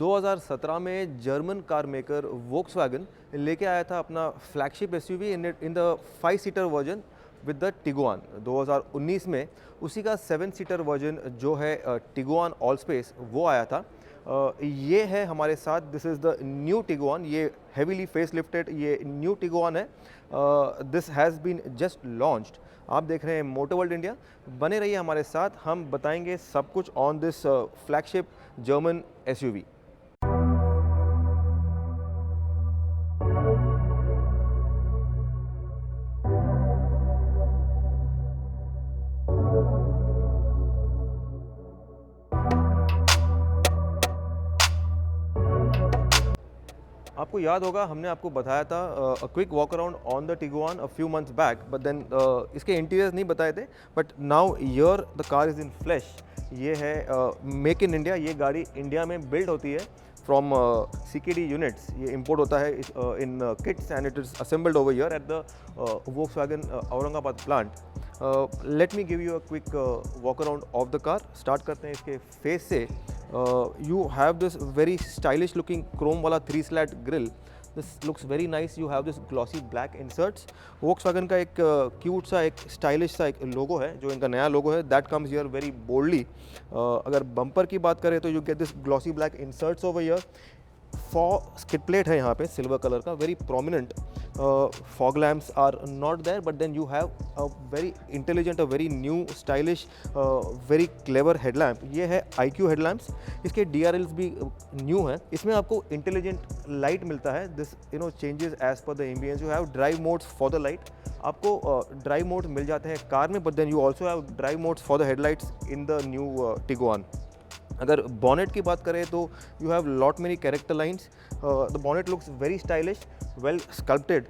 2017 में German car maker Volkswagen लेके आया था अपना flagship SUV in the 5 seater version with the Tiguan. 2019 में उसी का 7 सीटर वर्जन जो है टिगुआन ऑल स्पेस वो आया था। ये है हमारे साथ, this is the new Tiguan. ये हेवीली फेस लिफ्टेड ये न्यू टिगुआन है। This has been just launched. आप देख रहे हैं मोटर वर्ल्ड इंडिया। बने रहिए हमारे साथ, हम बताएंगे सब कुछ on this flagship German SUV. आपको याद होगा हमने आपको बताया था a quick walk around on the Tiguan a few months back, but then इसके इंटीरियर्स नहीं बताए थे। But now here the car is in flash. ये है मेक इन इंडिया। ये गाड़ी इंडिया में बिल्ड होती है फ्रॉम CKD यूनिट्स। ये इंपोर्ट होता है in kits and it is assembled over here at the Volkswagen Aurangabad plant. Let me give you a quick walk around of the car. Start करते हैं इसके फेस से। You have this very stylish looking chrome वाला 3 slat grill. This looks very nice. You have this glossy black inserts. Volkswagen का एक cute सा एक stylish सा एक लोगो है जो इनका नया लोगो है, that comes here very boldly. अगर बम्पर की बात करें तो you get this glossy black inserts over here. Skid plate है यहाँ पे सिल्वर कलर का, very prominent. Fog lamps are not there, but then you have a very intelligent, a very new stylish, very clever headlamp. ये है IQ headlamps. इसके DRLs भी new हैं। इसमें आपको इंटेलिजेंट लाइट मिलता है। This changes as per the ambience. You have drive modes for the light. आपको ड्राइव मोड्स मिल जाते हैं कार में, but then you also have drive modes for the headlights in the new Tiguan. अगर bonnet की बात करें तो you have lot many character lines. The bonnet looks very stylish, well sculpted,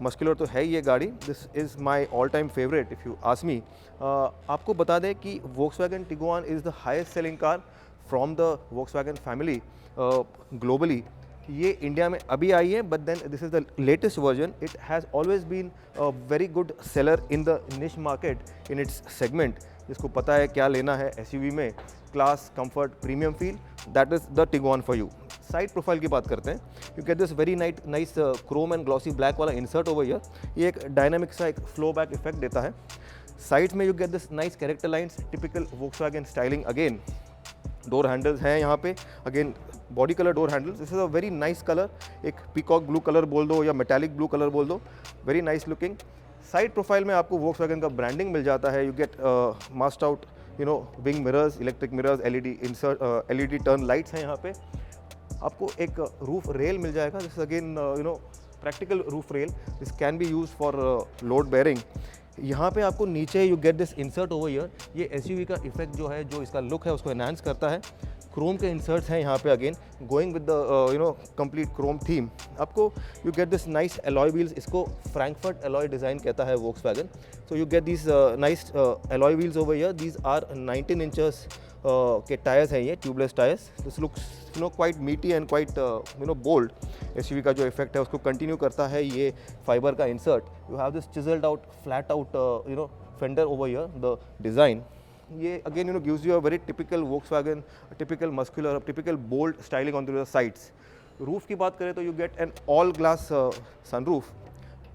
muscular तो है ये गाड़ी। This is my all time favourite if you ask me. आपको बता दें कि Volkswagen Tiguan is the highest selling car from the Volkswagen family globally. ये India में अभी आई है, but then this is the latest version. It has always been a very good seller in the niche market in its segment. जिसको पता है क्या लेना है SUV में, class, comfort, premium feel, that is the Tiguan for you. Side profile की बात करते हैं। You get this very nice chrome and glossy black वाला इंसर्ट ओवर हियर। ये एक डायनामिक सा एक फ्लो बैक इफेक्ट देता है। साइड में you get this nice character lines, typical Volkswagen styling again. Door handles हैं यहाँ पे, again body colour door handles. This is a very nice colour. एक पीकॉक ब्लू कलर बोल दो या मेटालिक ब्लू कलर बोल दो, very nice looking. Side profile में आपको वोक्सवैगन का ब्रांडिंग मिल जाता है। You gate massed out wing mirrors, electric mirrors, LED turn lights हैं यहाँ पे। आपको एक रूफ रेल मिल जाएगा। This again practical roof rail. This can be use for load bearing. यहाँ पे आपको नीचे you get this insert over here. ये SUV का इफेक्ट जो है, जो इसका लुक है उसको एनहांस करता है। क्रोम के इंसर्ट्स हैं यहाँ पे, again going with the complete chrome theme. आपको you get this nice alloy wheels. इसको फ्रैंकफर्ट एलॉय डिज़ाइन कहता है Volkswagen. So you get this nice alloy wheels over here. These are 19 inches के tyres हैं, ये tubeless tyres. This looks quite meaty and quite bold. SUV का जो effect है उसको कंटिन्यू करता है ये फाइबर का insert. You have this chiselled out, flat out fender over here, the design. ये again gives you a very typical Volkswagen, a typical muscular, a typical bold styling on the sides. Roof की बात करें तो you get an all glass sunroof.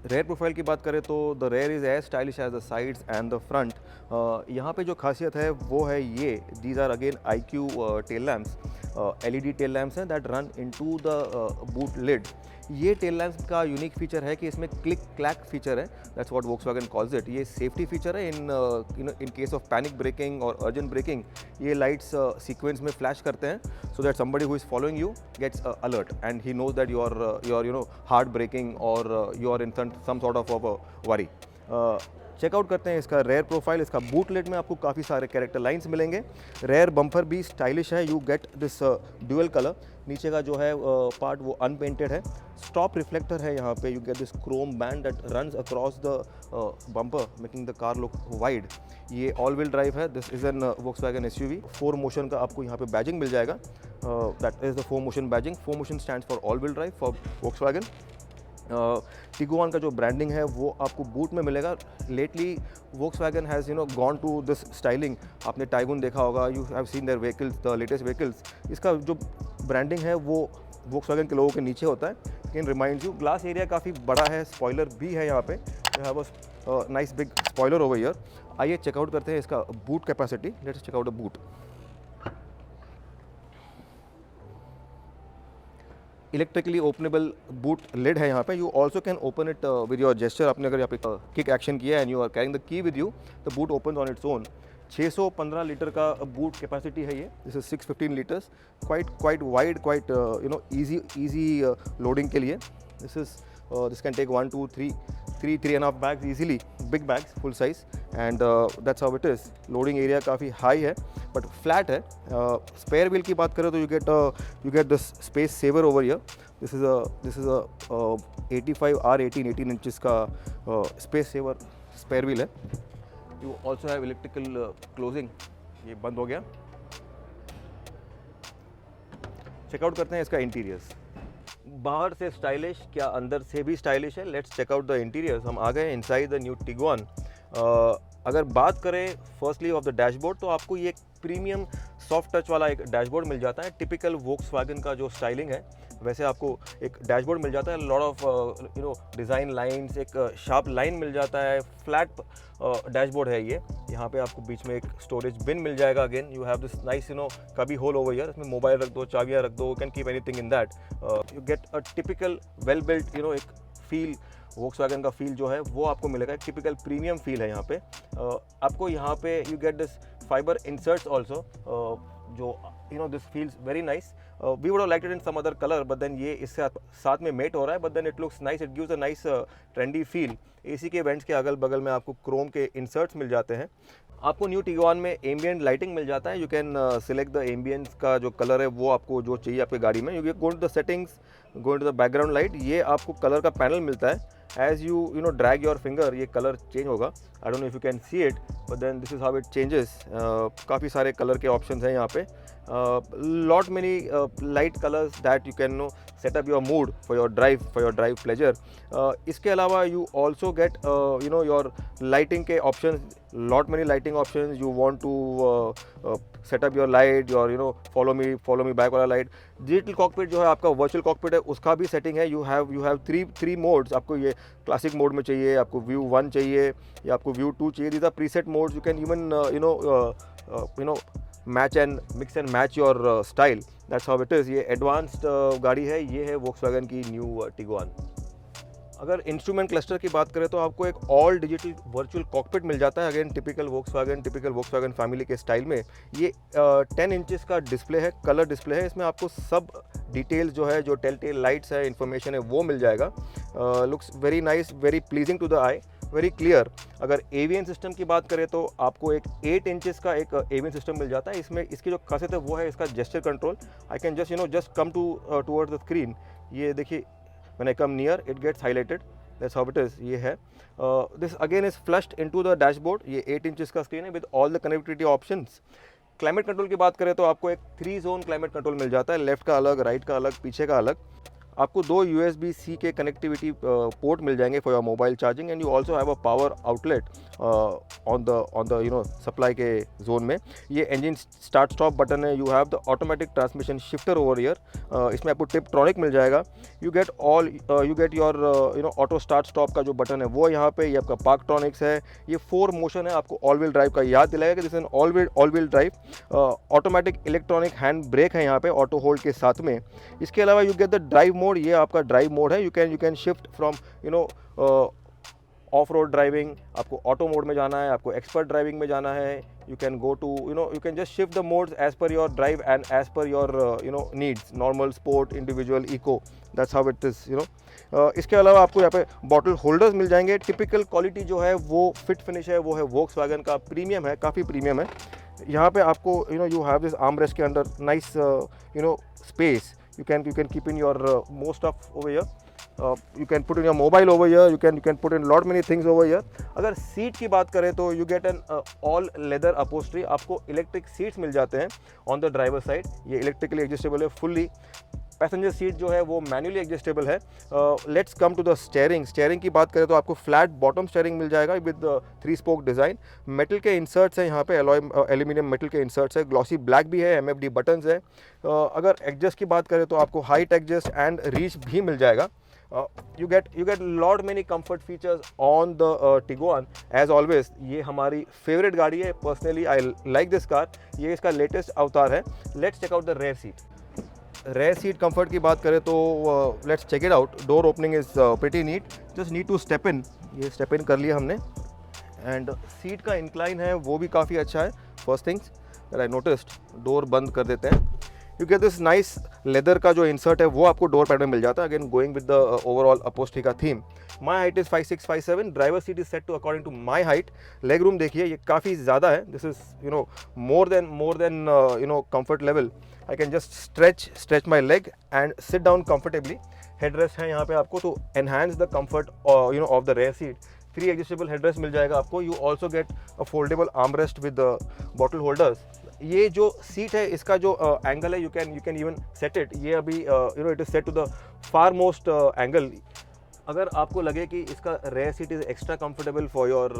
Rear profile की बात करें तो the rear is as stylish as the sides and the front. यहाँ पे जो खासियत है वो है ये, these are again IQ tail lamps, LED tail lamps हैं that run into the boot lid. ये टेल लैम्प्स का यूनिक फीचर है कि इसमें क्लिक क्लैक फीचर है, that's what Volkswagen calls it. ये सेफ्टी फीचर है in case of panic braking और अर्जेंट ब्रेकिंग। ये लाइट्स सीक्वेंस में फ्लैश करते हैं so that somebody who is following you gets alert and he knows that you are hard braking और you are in some sort of worry. Checkout करते हैं इसका rear profile. इसका boot lid में आपको काफ़ी सारे कैरेक्टर लाइन्स मिलेंगे। रेयर बम्पर भी स्टाइलिश है। You get this dual colour. नीचे का जो है पार्ट वो अनपेंटेड है। स्टॉप रिफ्लेक्टर है यहाँ पे। You get this chrome band that runs across the bumper making the car look wide. ये ऑल व्हील ड्राइव है। This is an Volkswagen SUV। 4 motion का आपको यहाँ पे बैजिंग मिल जाएगा। That is the 4 motion badging. 4 motion stands for all wheel drive for Volkswagen. Tiguan का जो ब्रांडिंग है वो आपको बूट में मिलेगा। Lately Volkswagen has gone to this styling. आपने टाइगून देखा होगा, you have seen their vehicles, the latest vehicles. इसका जो ब्रांडिंग है वो वोक्सवैगन के लोगों के नीचे होता है। लेकिन रिमाइंड यू, ग्लास एरिया काफ़ी बड़ा है, स्पॉइलर भी है यहाँ पे। You have a nice big spoiler over here. आइए चेकआउट करते हैं इसका boot capacity. Let's check out the boot. Electrically openable boot lid है यहाँ पे। You also can open it with your gesture. आपने अगर यहाँ पे किक एक्शन किया and you are carrying the key with you, the boot open on its own. 615 litre का boot capacity है ये। This is 615 litres, quite wide, quite easy loading के लिए। This can take 1 2 3.5 bags easily, big bags, full size, and that's how it is. Loading area काफ़ी high है but flat है। spare wheel की बात करें तो you get this space saver over here. This is a 85 R18 inches का space saver spare wheel है। You also have electrical closing, ये बंद हो गया। चेकआउट करते हैं इसका इंटीरियर्स। बाहर से स्टाइलिश, क्या अंदर से भी स्टाइलिश है? Let's check out the interiors. हम आ गए इनसाइड द न्यू टिगुआन। अगर बात करें फर्स्टली ऑफ द डैशबोर्ड, तो आपको ये प्रीमियम सॉफ्ट टच वाला एक डैशबोर्ड मिल जाता है। टिपिकल वोक्सवैगन का जो स्टाइलिंग है वैसे आपको एक डैशबोर्ड मिल जाता है। लॉट ऑफ डिज़ाइन लाइंस, एक शार्प लाइन मिल जाता है। फ्लैट डैशबोर्ड है ये। यहाँ पे आपको बीच में एक स्टोरेज बिन मिल जाएगा। Again you have this nice कभी होल ओवर हियर। इसमें मोबाइल रख दो, चाबियाँ रख दो, you can keep anything in that. You get a typical well built एक फील। वोक्सवैगन का फील जो है वो आपको मिलेगा। एक टिपिकल प्रीमियम फील है यहाँ पे। आपको यहाँ पे you get this fibre inserts also, जो this feels very nice. We would have liked it in some other colour, but then ये इससे साथ में मेट हो रहा है, but then it looks nice, it gives a nice trendy feel. AC के वेंट्स के अगल बगल में आपको क्रोम के इंसर्ट्स मिल जाते हैं। आपको न्यू टिगुआन में एम्बिएंट लाइटिंग मिल जाता है। You can select the ambience का जो कलर है वो आपको जो चाहिए आपकी गाड़ी में। You go to the settings, go into the background light. ये आपको कलर का पैनल मिलता है। As you drag your finger, ये कलर चेंज होगा। I don't know if you can see it, but then this is how it changes. काफ़ी सारे colour के ऑप्शंस हैं यहाँ पे। lot many light colors that you can set up your mood for your drive pleasure. इसके अलावा you also get your lighting के options, lot many lighting options. You want to set up your light, your follow me back वाला light. Digital cockpit जो है आपका virtual cockpit है, उसका भी सेटिंग है। You have three modes. आपको ये क्लासिक मोड में चाहिए, आपको व्यू 1 चाहिए, या आपको व्यू 2 चाहिए। These are preset modes. You can even match and mix and match your style. That's how it is. ये एडवांस्ड गाड़ी है। ये है वोक्सवैगन की न्यू टिगुआन। अगर इंस्ट्रूमेंट क्लस्टर की बात करें तो आपको एक ऑल डिजिटल वर्चुअल कॉकपिट मिल जाता है। अगेन टिपिकल वोक्सवैगन फैमिली के स्टाइल में। ये 10 इंचेस का डिस्प्ले है, कलर डिस्प्ले है। इसमें आपको सब डिटेल्स जो है, जो टेल टेल लाइट्स है, इन्फॉर्मेशन है, वो मिल जाएगा। Looks very nice, very pleasing to the eye, very clear. अगर एवीएन सिस्टम की बात करें तो आपको एक 8 इंचेस का एक एवीएन सिस्टम मिल जाता है। इसमें इसकी जो खासियत है वो है इसका gesture control. I can just come towards the screen. ये देखिए, when I come near it gets highlighted. That's how it is. ये है। This again is flushed into the dashboard. ये 8 इंचेस का स्क्रीन है with all the connectivity options. Climate control की बात करें तो आपको एक 3 जोन क्लाइमेट कंट्रोल मिल जाता है। लेफ्ट का अलग, राइट का अलग, पीछे का अलग। आपको 2 USB-C के कनेक्टिविटी पोर्ट मिल जाएंगे for your mobile charging. And you also have a power outlet on the supply के जोन में। ये इंजन स्टार्ट स्टॉप बटन है। You have the automatic transmission shifter over year. इसमें आपको टिपट्रॉनिक मिल जाएगा। You get your auto start stop का जो button है वो यहाँ पे। ये आपका पार्कट्रॉनिक्स है। ये 4 मोशन है। आपको ऑल व्हील ड्राइव का याद दिलाएगा कि this is all wheel drive. Automatic electronic hand brake है यहाँ पे ऑटो होल्ड के साथ में। इसके अलावा you get the drive mode. ये आपका ड्राइव मोड है। You can shift from off road driving, आपको ऑटो मोड में जाना है, आपको एक्सपर्ट ड्राइविंग में जाना है। You can go to you can just shift the modes as per your drive and as per your needs, normal, sport, individual, eco. That's how it is. इसके अलावा आपको यहाँ पे बॉटल होल्डर्स मिल जाएंगे। Typical quality जो है वो fit finish है, वो है वोक्सवैगन का, प्रीमियम है, काफ़ी प्रीमियम है। यहाँ पे आपको you have this arm rest के अंदर nice space. you can keep in your most stuff over here. You can put in your mobile over here. You can put in lot many things over here. अगर seat की बात करें तो you get an all leather upholstery. आपको electric seats मिल जाते हैं on the driver side. ये इलेक्ट्रिकली एडजस्टेबल है fully. पैसेंजर सीट जो है वो मैनुअली एडजस्टेबल है। Let's come to the steering की बात करें तो आपको फ्लैट बॉटम स्टेयरिंग मिल जाएगा विद 3 स्पोक डिज़ाइन। मेटल के इंसर्ट्स हैं यहाँ पे, एल्यूमिनियम मेटल के इंसर्ट्स है, ग्लॉसी ब्लैक भी है, MFD बटन्स है। अगर एडजस्ट की बात करें तो आपको हाइट एडजस्ट एंड रीच भी मिल जाएगा। You get lot many comfort features on the Tiguan as always। ये हमारी फेवरेट गाड़ी है, personally I like this car. ये इसका लेटेस्ट अवतार है। Let's check out the rear seat. Rear seat comfort की बात करें तो let's check it out. Door opening is pretty neat, just need to step in. ये स्टेप इन कर लिया हमने। एंड सीट का इंक्लाइन है वो भी काफ़ी अच्छा है। First things that I noticed, door बंद कर देते हैं, you get this nice leather का जो इंसर्ट है वो आपको डोर पैड में मिल जाता है। Again going with the overall upholstery का theme. My height is 5'6", 5'7", driver seat is set to according to my height. Leg room देखिए ये काफ़ी ज़्यादा है, this is more than comfort level। I can just stretch my leg and sit down comfortably. Headrest है यहाँ पे आपको तो enhance the comfort of the rear seat. 3 adjustable headrest मिल जाएगा आपको। You also get a foldable armrest with bottle holders. ये जो सीट है इसका जो एंगल है, you can even set it. ये अभी it is set to the far most angle. अगर आपको लगे कि इसका rear seat is extra comfortable for your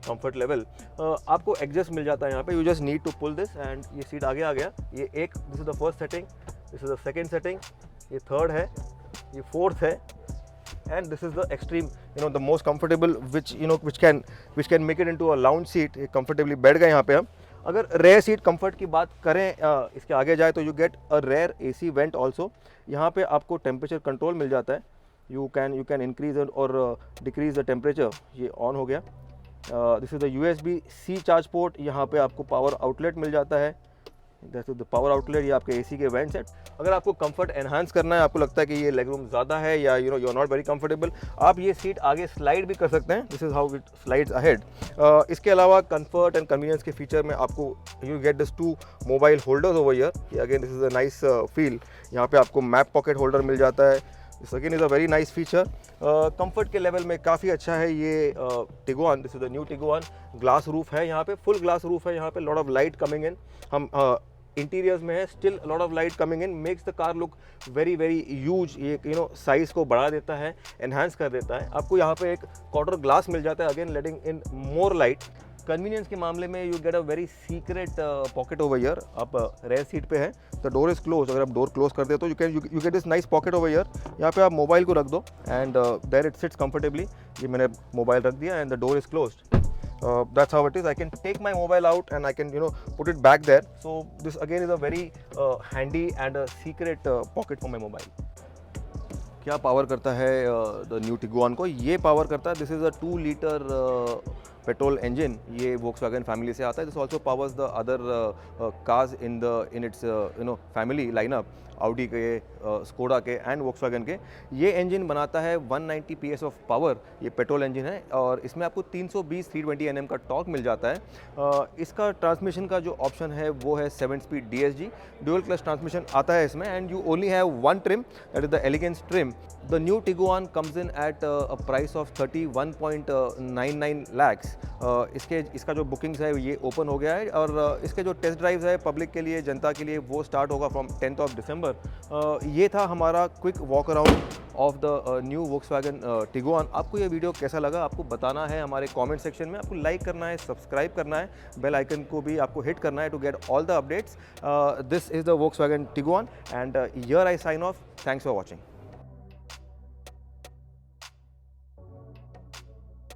comfort level, आपको एडजस्ट मिल जाता है यहाँ पे। You just need to pull this and ये सीट आगे आ गया। ये एक, this is the first setting, this is the second setting, ये थर्ड है, ये फोर्थ है, and this is the extreme, the most comfortable which can make it into a lounge seat। comfortably बैठ गए यहाँ पे हम। अगर रेयर सीट कंफर्ट की बात करें इसके आगे जाए तो you get a rear AC vent also. यहाँ पे आपको टेम्परेचर कंट्रोल मिल जाता है। यू कैन इंक्रीज और डिक्रीज द टेम्परेचर। ये ऑन हो गया। This is the USB-C charge port. यहाँ पे आपको पावर आउटलेट मिल जाता है, that is the power outlet. ये आपके AC के वेंट सेट। अगर आपको कंफर्ट एनहांस करना है, आपको लगता है कि ये लेग रूम ज़्यादा है या you are not very comfortable, आप ये सीट आगे स्लाइड भी कर सकते हैं। This is how it slides ahead. इसके अलावा कंफर्ट एंड कन्वीनियंस के फीचर में आपको you get this 2 mobile holders over here. Again this is a nice feel. यहाँ पे आपको मैप पॉकेट होल्डर मिल जाता है। This again is a very nice feature. Comfort के लेवल में काफ़ी अच्छा है ये Tiguan. This is the new Tiguan. Glass roof है यहाँ पे, फुल ग्लास रूफ है यहाँ पे। Lot of light coming in. हम इंटीरियर्स में है, still lot of light coming in, makes the car look very huge. ये साइज़ को बढ़ा देता है, एनहांस कर देता है। आपको यहाँ पे एक क्वार्टर ग्लास मिल जाता है, अगेन लेटिंग इन मोर लाइट। कन्वीनियंस के मामले में you get a very secret pocket over here. आप रेयर सीट पे है, द डोर इज क्लोज। अगर आप डोर क्लोज कर दे तो you get this nice pocket over here. यहाँ पे आप मोबाइल को रख दो and there it sits comfortably. ये मैंने मोबाइल रख दिया and the door is closed. That's how it is। I can take my mobile out and I can put it back there। So this again is a very handy and a secret pocket for my mobile। क्या power करता है the new Tiguan को? ये power करता है, this is a 2 litre petrol engine. ये Volkswagen family से आता है। This also powers the other cars in its family lineup, Audi के, स्कोडा के एंड वोक्सवैगन के। ये इंजन बनाता है 190 PS ऑफ पावर। ये पेट्रोल इंजन है और इसमें आपको 320 320 Nm का टॉर्क मिल जाता है। इसका ट्रांसमिशन का जो ऑप्शन है वो है 7 speed DSG। Dual clutch transmission आता है इसमें and you only have 1 trim, that is the elegance trim. The new Tiguan comes in at a price of 31.99 lakhs। इसका जो बुकिंग्स है ये ओपन हो गया है और इसके जो टेस्ट ड्राइव्स है पब्लिक के लिए, जनता के लिए, वो स्टार्ट होगा फ्रॉम 10th of December। ये था हमारा quick walk around of the new Volkswagen Tiguan. आपको ये वीडियो कैसा लगा आपको बताना है हमारे कमेंट सेक्शन में। आपको लाइक करना है, सब्सक्राइब करना है, बेल आइकन को भी आपको हिट करना है to get all the updates. This is the Volkswagen Tiguan and here I sign off. Thanks for watching.